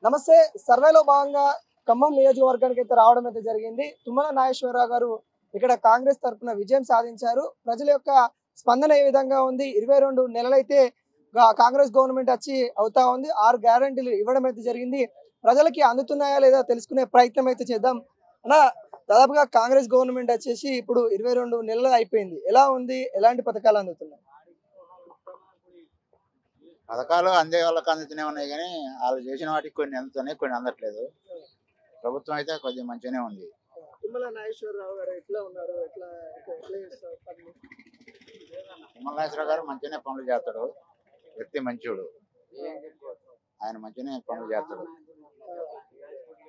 నమస్తే. సర్వేలో భాగంగా ఖమ్మం నియోజకవర్గానికి అయితే రావడం అయితే జరిగింది. తుమ్మల నాగేశ్వరరావు గారు ఇక్కడ కాంగ్రెస్ తరఫున విజయం సాధించారు. ప్రజల యొక్క స్పందన ఏ విధంగా ఉంది? 22 నెలలైతే కాంగ్రెస్ గవర్నమెంట్ వచ్చి అవుతా ఉంది. 6 గ్యారెంటీలు ఇవ్వడం అయితే జరిగింది. ప్రజలకి అందుతున్నాయా లేదా తెలుసుకునే ప్రయత్నం అయితే చేద్దాం. అలా దాదాపుగా కాంగ్రెస్ గవర్నమెంట్ వచ్చేసి ఇప్పుడు 22 నెలలు అయిపోయింది. ఎలా ఉంది? ఎలాంటి పథకాలు అందుతున్నాయి? పథకాలు అందే వాళ్ళకి అందుతూనే ఉన్నాయి కానీ వాళ్ళు చేసిన వాటికి కొన్ని అందుతున్నాయి, కొన్ని అందట్లేదు. ప్రభుత్వం అయితే కొద్దిగా మంచిగానే ఉంది. తుమ్మల నాగేశ్వరరావు గారు ఎట్లా ఉన్నారు? ఎట్లా చేస్తారు పనులు? తుమ్మల నాగేశ్వరరావు గారు మంచిగానే పనులు చేస్తాడు. వ్యక్తి మంచోడు, ఆయన మంచిగానే పనులు చేస్తాడు.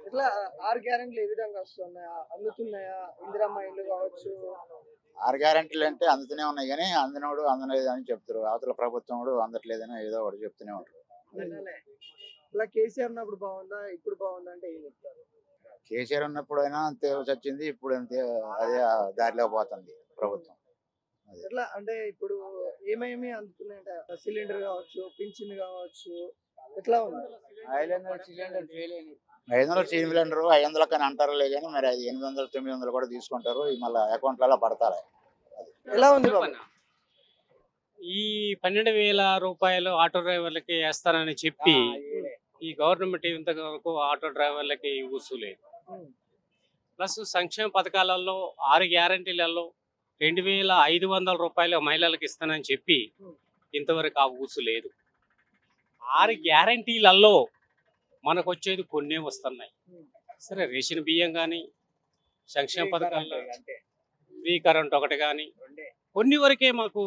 ఇట్లా 6 గ్యారెంటీలు ఏ విధంగా వస్తున్నాయా? అందుతున్నాయా? ఇందిరమ్మ ఇల్లు కావచ్చు. 6 గ్యారెంటీలు అంటే అందుతూనే ఉన్నాయి కానీ అందనోడు అందలేదు అని చెప్తారు. అవతల ప్రభుత్వం అందట్లేదని ఏదో ఒకటి చెప్తూనే ఉంటారు. ఇలా కేసీఆర్ ఉన్నప్పుడు బాగుందా, ఇప్పుడు బాగుందా అంటే ఏం చెప్తారు? కేసీఆర్ ఉన్నప్పుడు అయినా అంతే వచ్చింది, ఇప్పుడు అంతే అదే దారిలో పోతుంది ప్రభుత్వం. ఎట్లా అంటే ఇప్పుడు ఏమేమి అందుతున్నాయంటే సిలిండర్ కావచ్చు, పింఛన్ కావచ్చు, ఎట్లా ఉంది? 500 సిలిండర్ 500 కానీ అంటారులే కానీ మరి అది 800 900 కూడా తీసుకుంటారు. మళ్ళీ అకౌంట్లలో పడతారు. ఎలా ఉంది బాబు? ఈ 12,000 రూపాయలు ఆటో డ్రైవర్లకి వేస్తానని చెప్పి ఈ గవర్నమెంట్ ఇంతవరకు ఆటో డ్రైవర్లకి ఊసులేదు. ప్లస్ సంక్షేమ పథకాలలో 6 గ్యారంటీలలో 2,500 రూపాయలు మహిళలకు ఇస్తానని చెప్పి ఇంతవరకు ఆ ఊసు లేదు. 6 గ్యారంటీలలో మనకు వచ్చేది కొన్నే వస్తున్నాయి. సరే, రేషన్ బియ్యం కానీ, సంక్షేమ పథకాల్లో ఫ్రీ కరెంట్ ఒకటి కానీ, కొన్ని వరకే మాకు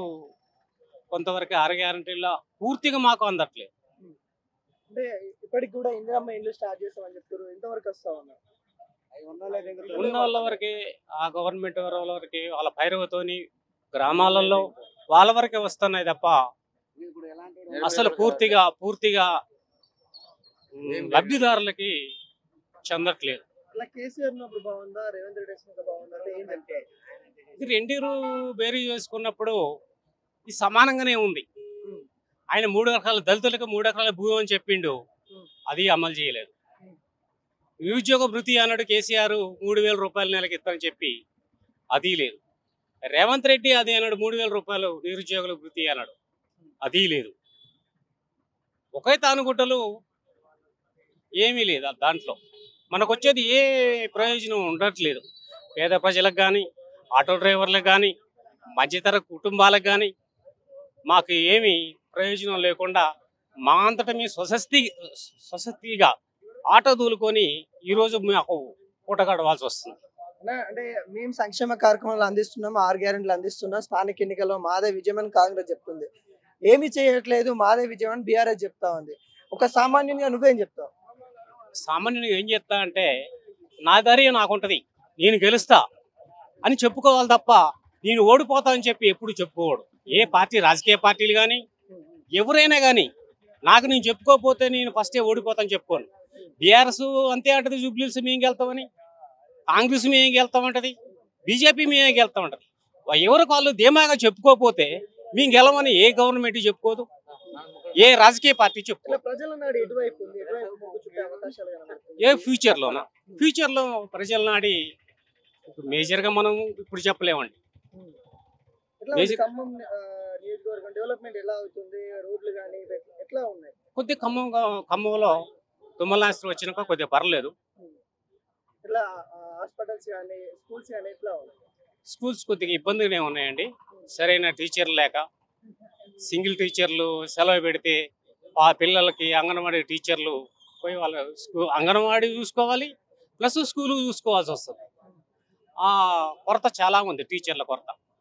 కొంతవరకు 6 గ్యారంటీల్లో పూర్తిగా మాకు అందట్లేదు. అంటే ఇప్పటికి కూడా ఇందిరమ్మ ఇల్లు స్టార్ట్ చేస్తామని చెప్తారు. ఎంతవరకు వస్తా ఉన్నారు? ఉన్న వాళ్ళ వరకే, ఆ గవర్నమెంట్ వాళ్ళ వరకే, వాళ్ళ పైరవతోని గ్రామాలలో వాళ్ళ వరకే వస్తున్నాయి తప్ప అసలు పూర్తిగా లబ్ధిదారులకి చెందట్లేదు. ఇలా కేసీఆర్ ఉన్నప్పుడు బాగుందా, రేవంత్ రెడ్డి వచ్చినాక బాగుందా అంటే ఏంటంటే ఇది రెండీరు బేరీ చేసుకున్నప్పుడు ఇది సమానంగానే ఉంది. ఆయన 3 ఎకరాల దళితులకు 3 ఎకరాల భూమి అని చెప్పిండు, అది అమలు చేయలేదు. నిరుద్యోగ భృతి అన్నాడు కేసీఆర్, 3,000 రూపాయల నెలకి ఇస్తానని చెప్పి అది లేదు. రేవంత్ రెడ్డి అది అన్నాడు, 3,000 రూపాయలు నిరుద్యోగుల భృతి అన్నాడు, అది లేదు. ఒకే తానుగుట్టలు ఏమీ లేదు. దాంట్లో మనకు వచ్చేది ఏ ప్రయోజనం ఉండట్లేదు. పేద ప్రజలకు కానీ, ఆటో డ్రైవర్లకు కానీ, మధ్యతర కుటుంబాలకు కానీ మాకు ఏమీ ప్రయోజనం లేకుండా మా అంతటా మేము స్వశక్తిగా ఆటో దూలుకొని ఈరోజు మాకు పూట గడవాల్సి వస్తుంది. అంటే మేము సంక్షేమ కార్యక్రమాలు అందిస్తున్నాం, 6 గ్యారెంటీలు అందిస్తున్నాం. స్థానిక ఎన్నికల్లో మాదే విజయం అని కాంగ్రెస్ చెప్తుంది. ఏమి చేయట్లేదు, మాదే విజయం అని బీఆర్ఎస్ చెప్తా ఉంది. ఒక సామాన్యునిగా నువ్వేం చెప్తావు? సామాన్యునిగా ఏం చెప్తా అంటే, నా దారి నాకుంటది, నేను గెలుస్తా అని చెప్పుకోవాలి తప్ప నేను ఓడిపోతా అని చెప్పి ఎప్పుడు చెప్పుకోవడు. ఏ పార్టీ, రాజకీయ పార్టీలు కానీ ఎవరైనా కానీ నాకు నేను చెప్పుకోకపోతే నేను ఫస్టే ఓడిపోతాను చెప్పుకోను. బీఆర్ఎస్ అంతే అంటది, జూబ్లీస్ మేము గెలుతామని, కాంగ్రెస్ మేము గెలుతామంటది, బీజేపీ మేమే గెలుతామంటది. ఎవరికి వాళ్ళు ధీమాగా చెప్పుకోకపోతే మేము గెలవని ఏ గవర్నమెంట్ చెప్పుకోదు, ఏ రాజకీయ పార్టీ చెప్పుకోదు. ఏ ఫ్యూచర్లో ప్రజల నాడి మేజర్గా మనం ఇప్పుడు చెప్పలేమండి. కొద్దిగా ఖమ్మంలో తుమ్మల నాగేశ్వరరావు వచ్చినాక కొద్దిగా పర్లేదు. స్కూల్స్ కొద్దిగా ఇబ్బందిగానే ఉన్నాయండి. సరైన టీచర్లు లేక, సింగిల్ టీచర్లు సెలవు పెడితే ఆ పిల్లలకి అంగన్వాడీ టీచర్లు పోయి వాళ్ళ అంగన్వాడీ చూసుకోవాలి, ప్లస్ స్కూలు చూసుకోవాల్సి వస్తుంది. ఆ కొరత చాలా ఉంది, టీచర్ల కొరత.